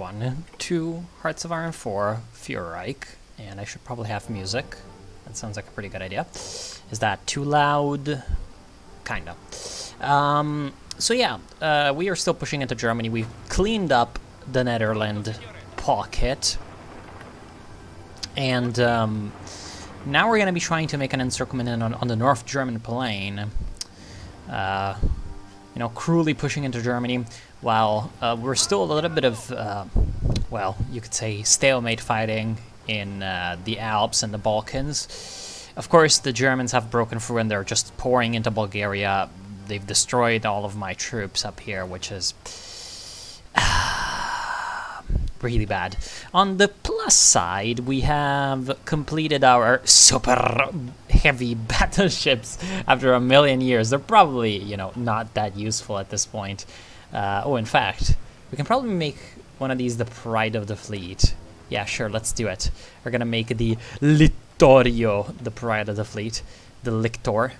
everyone to Hearts of Iron 4 Fuhrerreich, and I should probably have music. That sounds like a pretty good idea. Is that too loud? Kinda. So yeah, we are still pushing into Germany. We've cleaned up the Netherlands pocket, and now we're going to be trying to make an encirclement on the North German plain. You know, cruelly pushing into Germany, while we're still a little bit of, well, you could say stalemate fighting in the Alps and the Balkans. Of course, the Germans have broken through and they're just pouring into Bulgaria. They've destroyed all of my troops up here, which is really bad. On the plus side, we have completed our super heavy battleships after 1,000,000 years. They're probably, you know, not that useful at this point. Oh, in fact, we can probably make one of these the pride of the fleet. Yeah, sure, let's do it. We're gonna make the Littorio the pride of the fleet. The Lictor,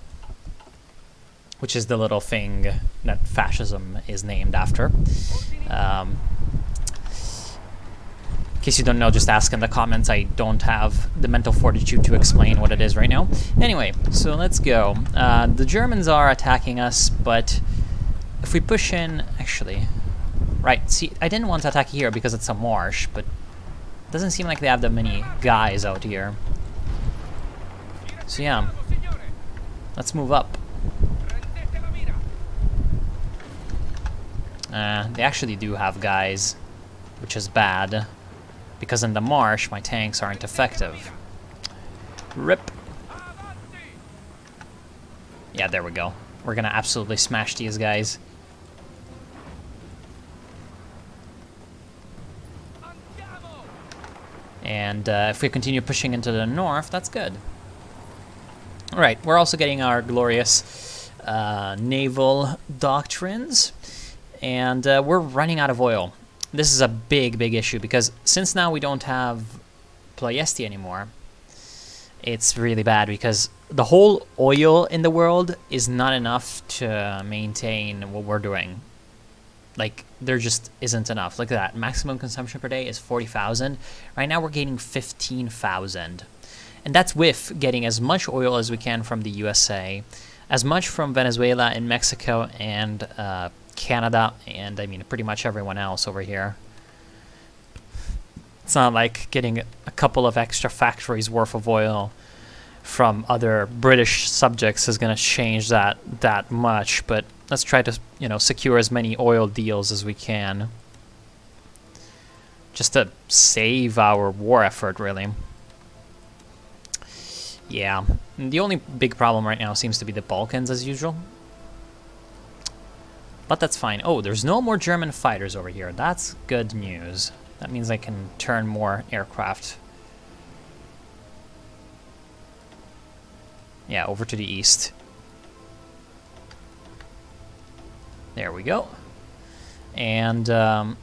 which is the little thing that fascism is named after. In case you don't know, just ask in the comments. I don't have the mental fortitude to explain what it is right now. Anyway, so let's go. The Germans are attacking us, but if we push in... Actually, right, see, I didn't want to attack here because it's a marsh, but it doesn't seem like they have that many guys out here. So yeah, let's move up. They actually do have guys, which is bad, because in the marsh my tanks aren't effective. RIP. Yeah, there we go. We're gonna absolutely smash these guys. And if we continue pushing into the north, that's good. Alright, we're also getting our glorious naval doctrines, and we're running out of oil. This is a big, big issue, because since now we don't have Ploiesti anymore, it's really bad, because the whole oil in the world is not enough to maintain what we're doing. Like, there just isn't enough. Look at that. Maximum consumption per day is 40,000. Right now we're gaining 15,000. And that's with getting as much oil as we can from the USA, as much from Venezuela and Mexico and Canada, and I mean pretty much everyone else over here. It's not like getting a couple of extra factories worth of oil from other British subjects is going to change that much, but let's try to, you know, secure as many oil deals as we can, just to save our war effort, really. Yeah, the only big problem right now seems to be the Balkans, as usual. But that's fine. Oh, there's no more German fighters over here. That's good news. That means I can turn more aircraft. Yeah, over to the east. There we go. And down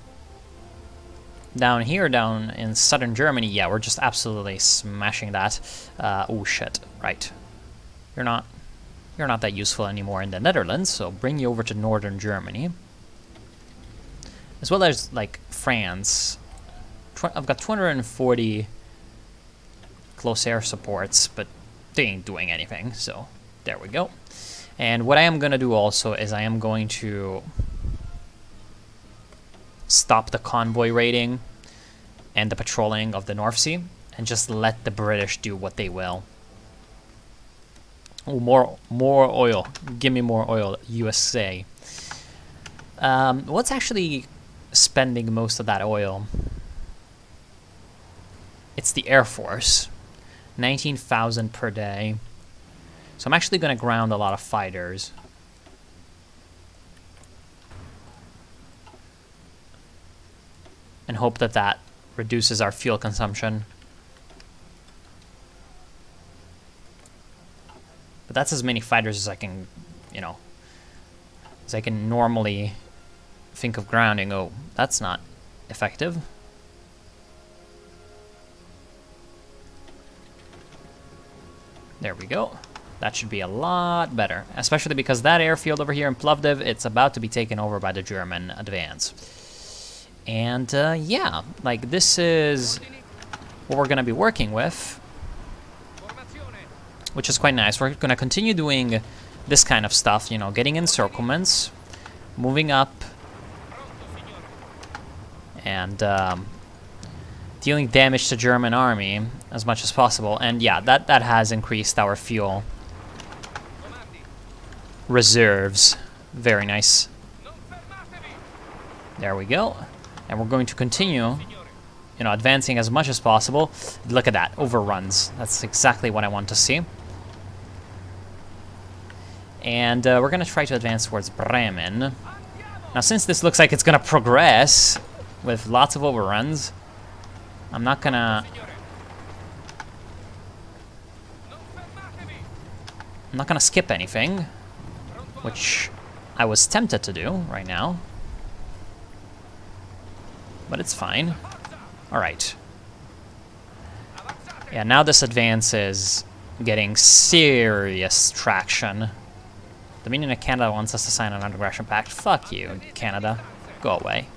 here, down in southern Germany, yeah, we're just absolutely smashing that. Oh shit, right. You're not that useful anymore in the Netherlands, so bring you over to northern Germany. As well as, like, France. I've got 240 close air supports, but they ain't doing anything, so there we go. And what I am going to do also is I am going to stop the convoy raiding and the patrolling of the North Sea, and just let the British do what they will. Oh, more oil. Give me more oil, USA. What's actually spending most of that oil? It's the Air Force. 19,000 per day. So I'm actually going to ground a lot of fighters. And hope that that reduces our fuel consumption. But that's as many fighters as I can, you know, as I can normally think of grounding. Oh, that's not effective. There we go. That should be a lot better, especially because that airfield over here in Plovdiv, it's about to be taken over by the German advance. And yeah, like this is what we're gonna be working with, which is quite nice. We're gonna continue doing this kind of stuff, you know, getting encirclements, moving up, and dealing damage to German army as much as possible. And yeah, that has increased our fuel reserves. Very nice. There we go. And we're going to continue, you know, advancing as much as possible. Look at that, overruns. That's exactly what I want to see. And we're going to try to advance towards Bremen. Now, since this looks like it's going to progress with lots of overruns, I'm not going to skip anything, which I was tempted to do right now. But it's fine. Alright. Yeah, now this advance is getting serious traction. Dominion of Canada wants us to sign an non-aggression pact. Fuck you, Canada. Go away.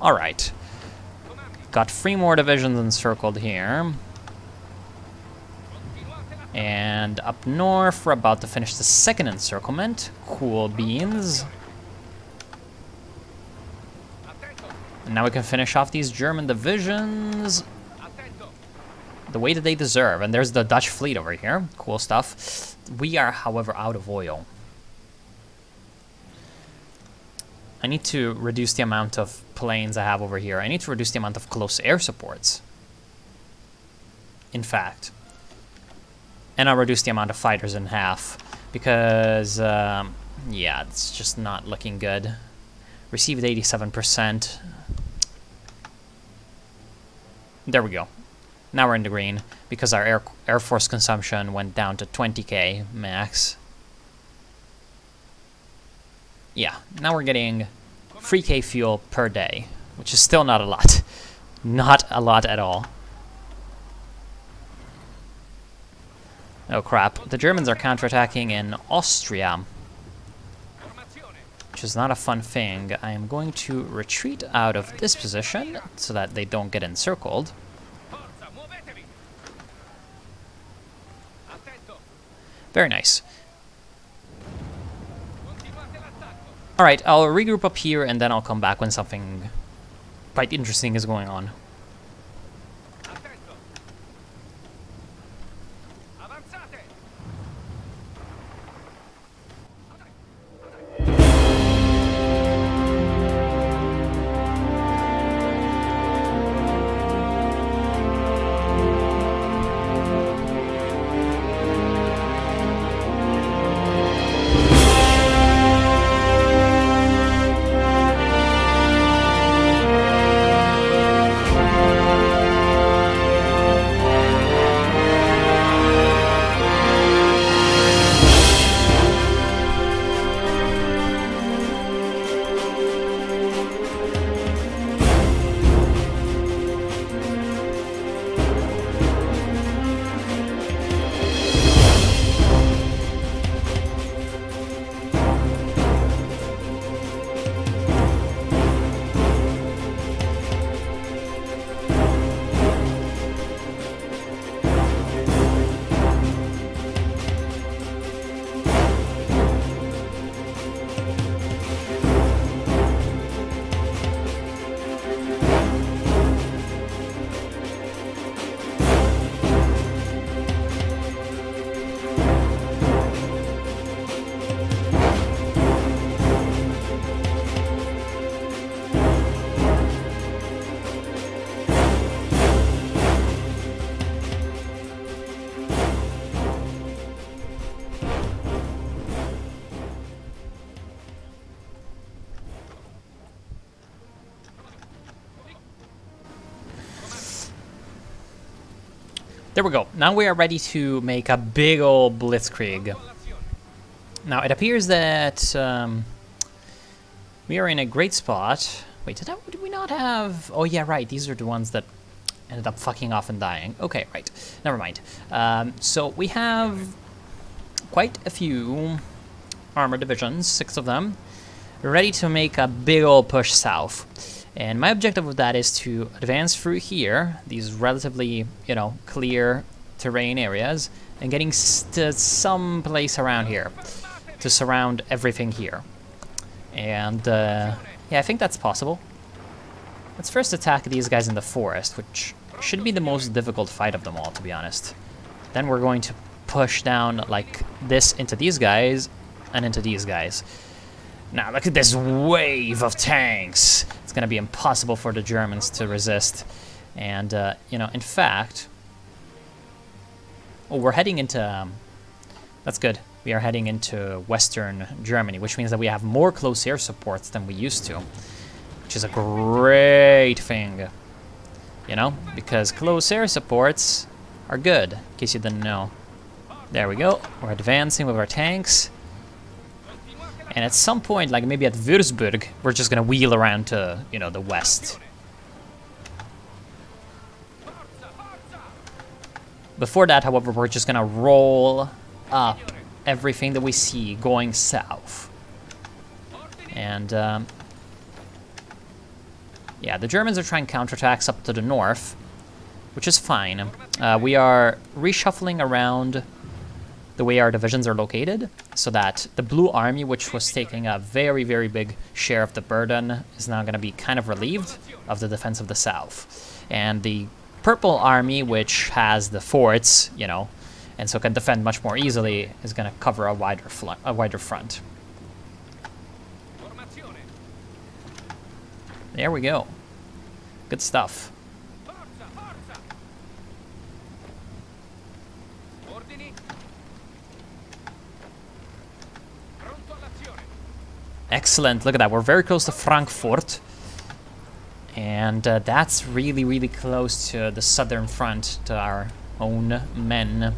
Alright. Got 3 more divisions encircled here. And up north, we're about to finish the 2nd encirclement. Cool beans. And now we can finish off these German divisions the way that they deserve. And there's the Dutch fleet over here. Cool stuff. We are, however, out of oil. I need to reduce the amount of planes I have over here. I need to reduce the amount of close air supports. In fact. And I'll reduce the amount of fighters in half. Because, yeah, it's just not looking good. Received 87%. There we go. Now we're in the green. Because our Air Force consumption went down to 20k max. Yeah, now we're getting 3k fuel per day. Which is still not a lot. Not a lot at all. Oh crap, the Germans are counterattacking in Austria, which is not a fun thing. I am going to retreat out of this position so that they don't get encircled. Very nice. Alright, I'll regroup up here and then I'll come back when something quite interesting is going on. There we go. Now we are ready to make a big old blitzkrieg. Now it appears that we are in a great spot. Wait, did we not have... Oh yeah, right. These are the ones that ended up fucking off and dying. Okay, right. Never mind. So we have quite a few armor divisions, 6 of them, ready to make a big old push south. And my objective with that is to advance through here, these relatively, you know, clear terrain areas, and getting to some place around here to surround everything here. And yeah, I think that's possible. Let's first attack these guys in the forest, which should be the most difficult fight of them all, to be honest. Then we're going to push down like this into these guys and into these guys. Now look at this wave of tanks. It's gonna be impossible for the Germans to resist. And you know, in fact, oh, we're heading into that's good. We are heading into Western Germany, which means that we have more close air supports than we used to, which is a great thing, you know, because close air supports are good, in case you didn't know. There we go. We're advancing with our tanks. And at some point, like maybe at Würzburg, we're just gonna wheel around to, you know, the west. Before that, however, we're just gonna roll up everything that we see going south. And yeah, the Germans are trying counterattacks up to the north, which is fine. We are reshuffling around the way our divisions are located, so that the Blue Army, which was taking a very, very big share of the burden, is now going to be kind of relieved of the defense of the south. And the Purple Army, which has the forts, you know, and so can defend much more easily, is going to cover a wider front. There we go. Good stuff. Excellent. Look at that. We're very close to Frankfurt. And that's really, really close to the southern front, to our own men.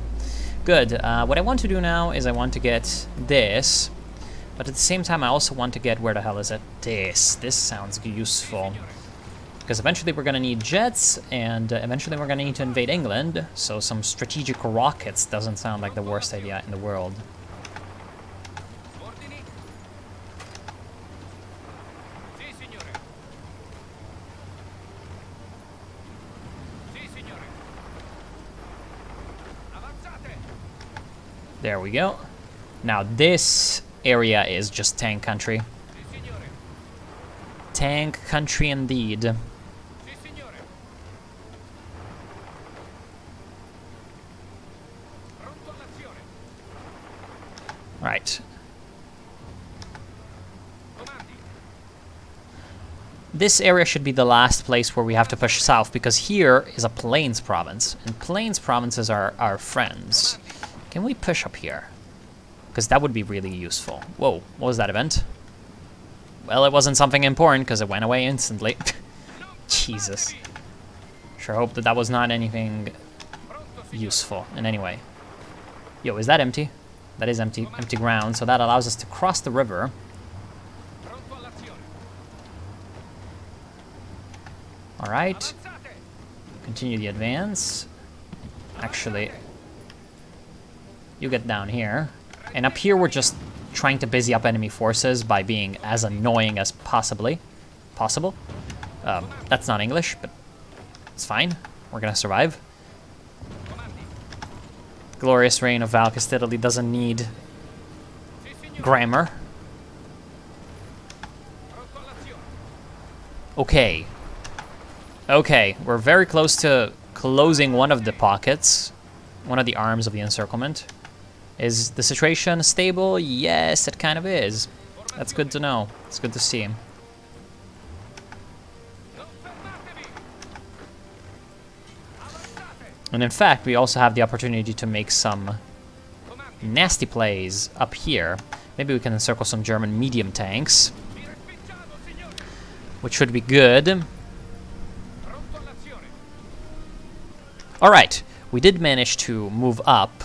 Good. What I want to do now is I want to get this. But at the same time, I also want to get, where the hell is it? This. This sounds useful. Because eventually we're going to need jets, and eventually we're going to need to invade England. So some strategic rockets doesn't sound like the worst idea in the world. There we go. Now this area is just tank country. Tank country indeed. Right. This area should be the last place where we have to push south, because here is a plains province, and plains provinces are our friends. Can we push up here? Because that would be really useful. Whoa, what was that event? Well, it wasn't something important because it went away instantly. Jesus. Sure hope that that was not anything useful in any way. Yo, is that empty? That is empty ground, so that allows us to cross the river. All right. Continue the advance. Actually, you get down here. And up here, we're just trying to busy up enemy forces by being as annoying as possible. That's not English, but it's fine. We're gonna survive. Glorious reign of Val Castelli doesn't need grammar. Okay. Okay, we're very close to closing one of the pockets, one of the arms of the encirclement. Is the situation stable? Yes, it kind of is. That's good to know. It's good to see. And in fact, we also have the opportunity to make some nasty plays up here. Maybe we can encircle some German medium tanks, which would be good. All right, we did manage to move up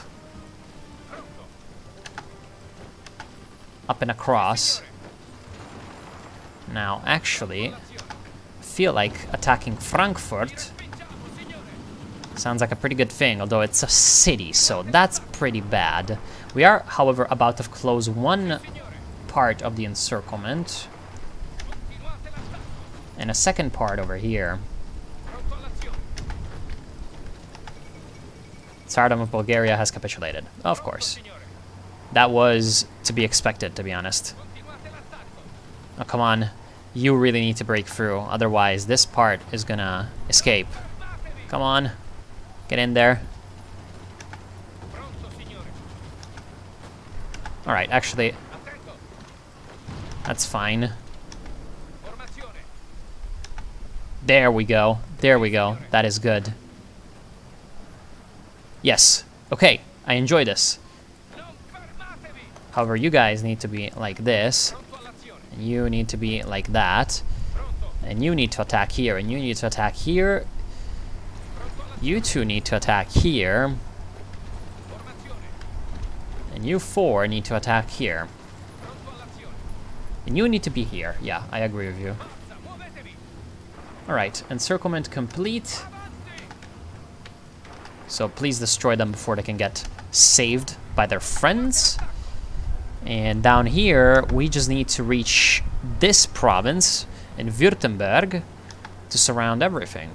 and across. Now, actually, I feel like attacking Frankfurt Sounds like a pretty good thing, although it's a city, so that's pretty bad. We are, however, about to close one part of the encirclement. And a second part over here. Tsardom of Bulgaria has capitulated. Of course. That was to be expected, to be honest. Oh, come on. You really need to break through, otherwise this part is gonna escape. Come on. Get in there. Alright, actually, that's fine. There we go. There we go. That is good. Yes. Okay, I enjoy this. However, you guys need to be like this. And you need to be like that. And you need to attack here. And you need to attack here. You two need to attack here. And you four need to attack here. And you need to be here. Yeah, I agree with you. Alright, encirclement complete. So please destroy them before they can get saved by their friends. And down here, we just need to reach this province in Württemberg to surround everything.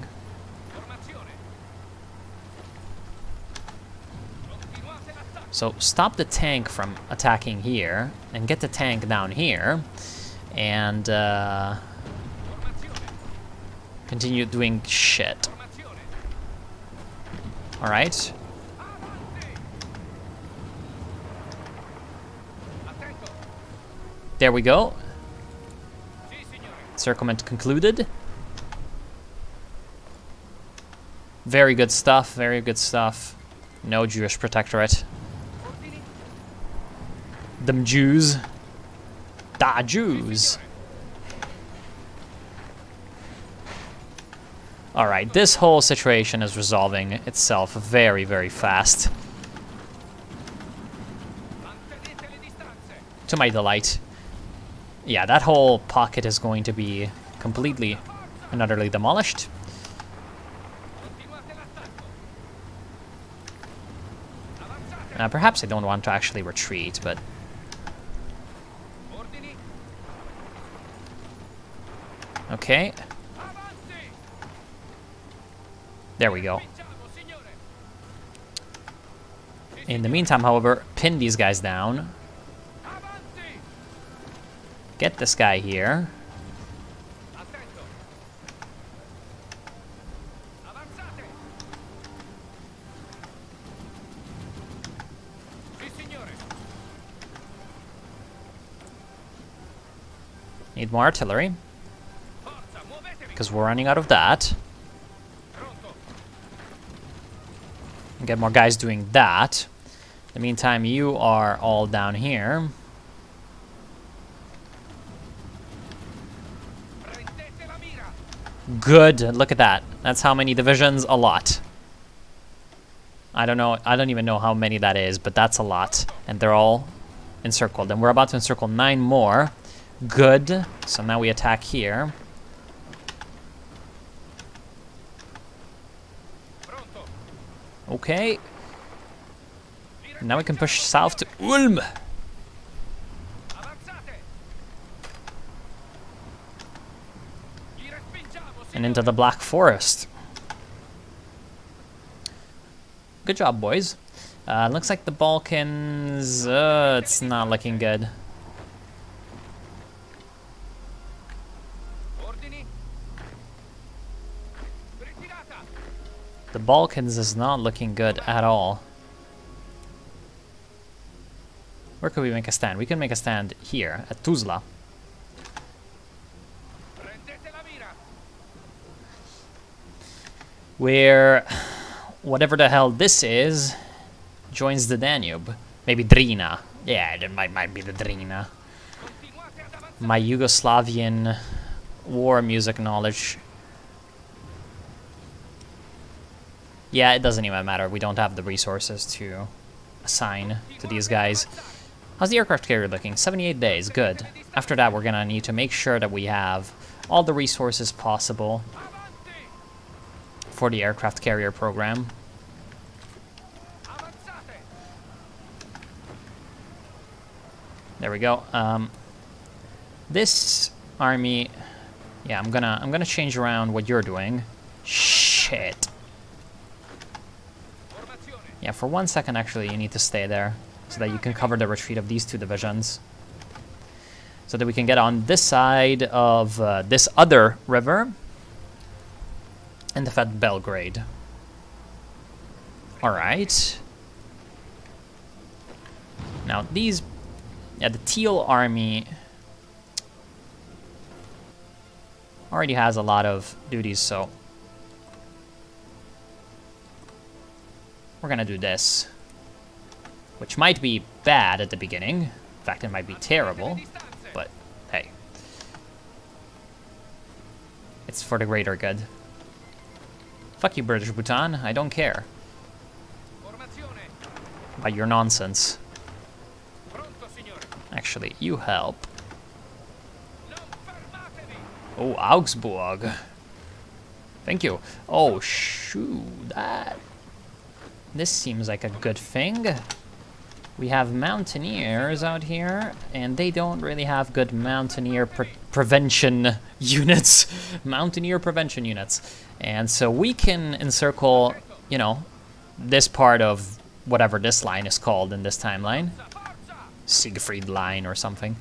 So stop the tank from attacking here and get the tank down here and continue doing shit. Alright. There we go. Encirclement concluded. Very good stuff, very good stuff. No Jewish protectorate. Them Jews. Da Jews. Alright, this whole situation is resolving itself very, very fast. To my delight. Yeah, that whole pocket is going to be completely and utterly demolished. Perhaps I don't want to actually retreat, but... Okay. There we go. In the meantime, however, pin these guys down. Get this guy here. Need more artillery. Because we're running out of that. And get more guys doing that. In the meantime, you are all down here. Good, look at that. That's how many divisions? A lot. I don't know, I don't even know how many that is, but that's a lot. And they're all encircled. And we're about to encircle 9 more. Good. So now we attack here. Okay. Now we can push south to Ulm. And into the Black Forest. Good job, boys. Looks like the Balkans, it's not looking good. The Balkans is not looking good at all. Where could we make a stand? We can make a stand here, at Tuzla. Where, whatever the hell this is, joins the Danube. Maybe Drina. Yeah, it might be the Drina. My Yugoslavian war music knowledge. Yeah, it doesn't even matter. We don't have the resources to assign to these guys. How's the aircraft carrier looking? 78 days, good. After that, we're gonna need to make sure that we have all the resources possible for the aircraft carrier program. There we go. This army, yeah, I'm gonna change around what you're doing. Shit. Yeah, for 1 second, actually, you need to stay there so that you can cover the retreat of these two divisions, so that we can get on this side of this other river and defend Belgrade. All right. Now these, yeah, the Teal army already has a lot of duties, so we're gonna do this, which might be bad at the beginning. In fact, it might be terrible, but hey, it's for the greater good. Fuck you, British Bhutan, I don't care about your nonsense. Actually, you help. Oh, Augsburg. Thank you. Oh, shoot, this seems like a good thing. We have mountaineers out here, and they don't really have good mountaineer prevention units. Mountaineer prevention units. And so we can encircle, you know, this part of whatever this line is called in this timeline. Siegfried line or something.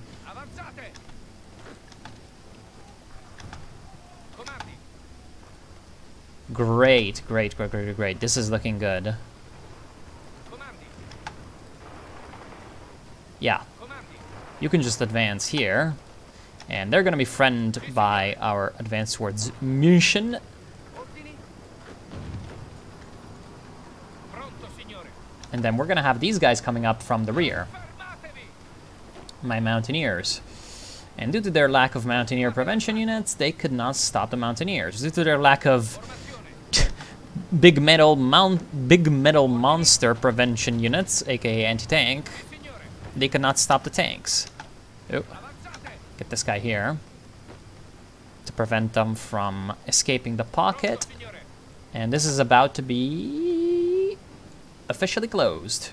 Great, great, great, great, great. This is looking good. Yeah. You can just advance here. And they're going to be friended by our advance towards München. And then we're going to have these guys coming up from the rear. My mountaineers. And due to their lack of mountaineer prevention units, they could not stop the mountaineers. Due to their lack of big metal monster prevention units, aka anti-tank, they could not stop the tanks. Oh, get this guy here to prevent them from escaping the pocket. And this is about to be officially closed.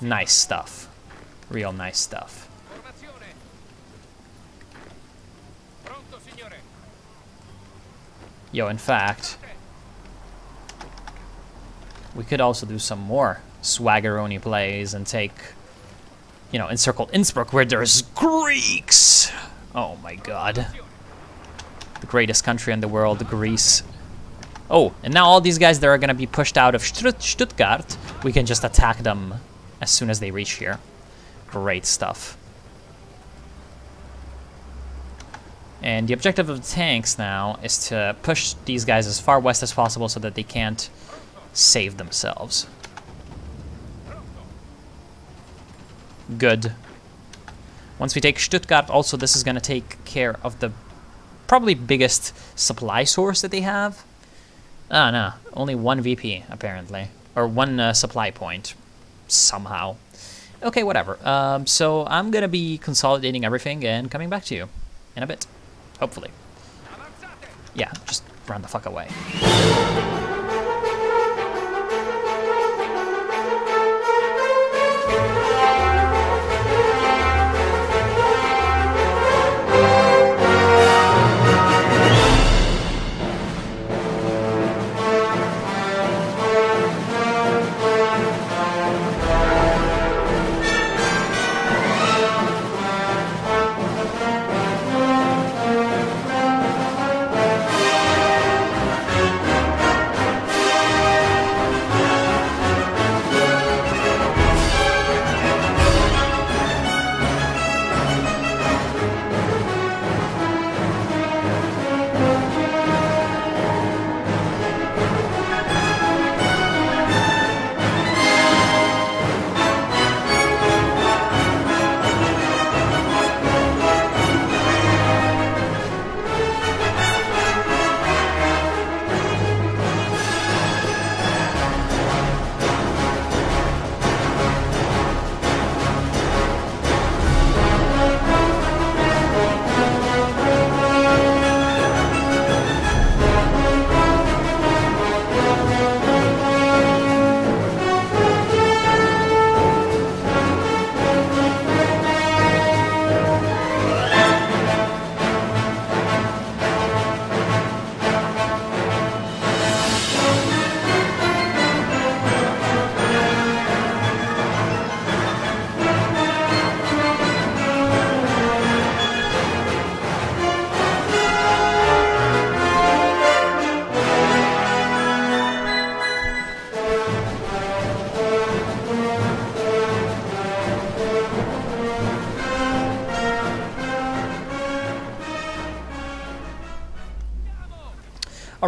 Nice stuff. Real nice stuff. Yo, in fact, we could also do some more swaggeroni plays and take, you know, encircle Innsbruck where there's Greeks. Oh my god. The greatest country in the world, Greece. Oh, and now all these guys that are going to be pushed out of Stuttgart, we can just attack them as soon as they reach here. Great stuff. And the objective of the tanks now is to push these guys as far west as possible so that they can't save themselves. Good. Once we take Stuttgart, also this is going to take care of the probably biggest supply source that they have. Ah, no, only one VP, apparently. Or one supply point, somehow. Okay, whatever. So I'm going to be consolidating everything and coming back to you in a bit. Hopefully. Yeah, just run the fuck away.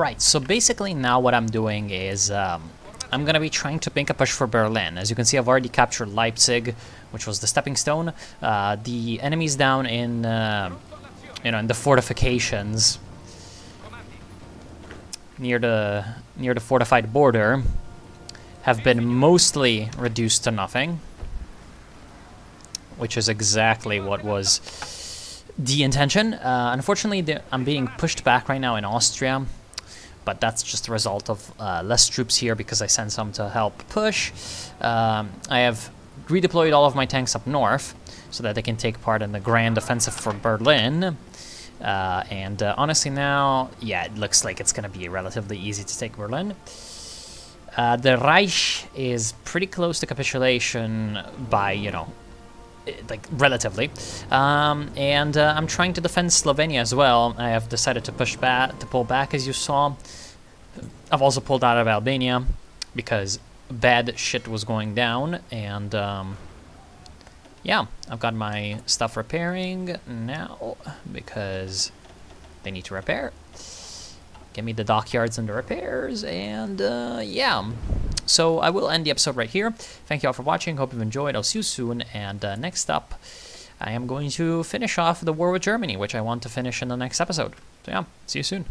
Right, so basically now what I'm doing is I'm going to be trying to make a push for Berlin. As you can see, I've already captured Leipzig, which was the stepping stone. The enemies down in, in the fortifications near the fortified border have been mostly reduced to nothing, which is exactly what was the intention. Unfortunately, I'm being pushed back right now in Austria, but that's just a result of less troops here because I sent some to help push. I have redeployed all of my tanks up north so that they can take part in the grand offensive for Berlin. And honestly now, yeah, it looks like it's going to be relatively easy to take Berlin. The Reich is pretty close to capitulation by, like relatively, and I'm trying to defend Slovenia as well. I have decided to pull back, as you saw. I've also pulled out of Albania because bad shit was going down, and yeah, I've got my stuff repairing now because they need to repair. Give me the dockyards and the repairs, and yeah. So I will end the episode right here. Thank you all for watching. Hope you've enjoyed. I'll see you soon. And next up, I am going to finish off the war with Germany, which I want to finish in the next episode. So yeah, see you soon.